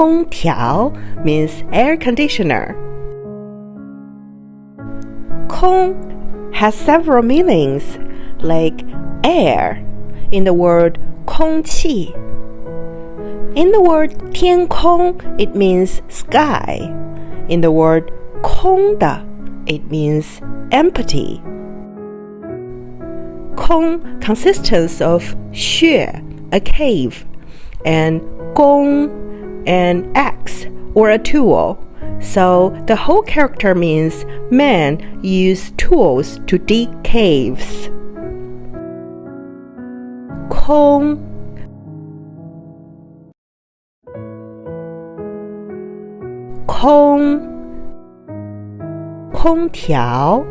空调 means air conditioner. 空 has several meanings, like air in the word 空气. In the word 天空, it means sky. In the word 空的, it means empty. 空 consists of 穴, a cave, and 弓, an axe or a tool. So the whole character means men use tools to dig caves. 空空空调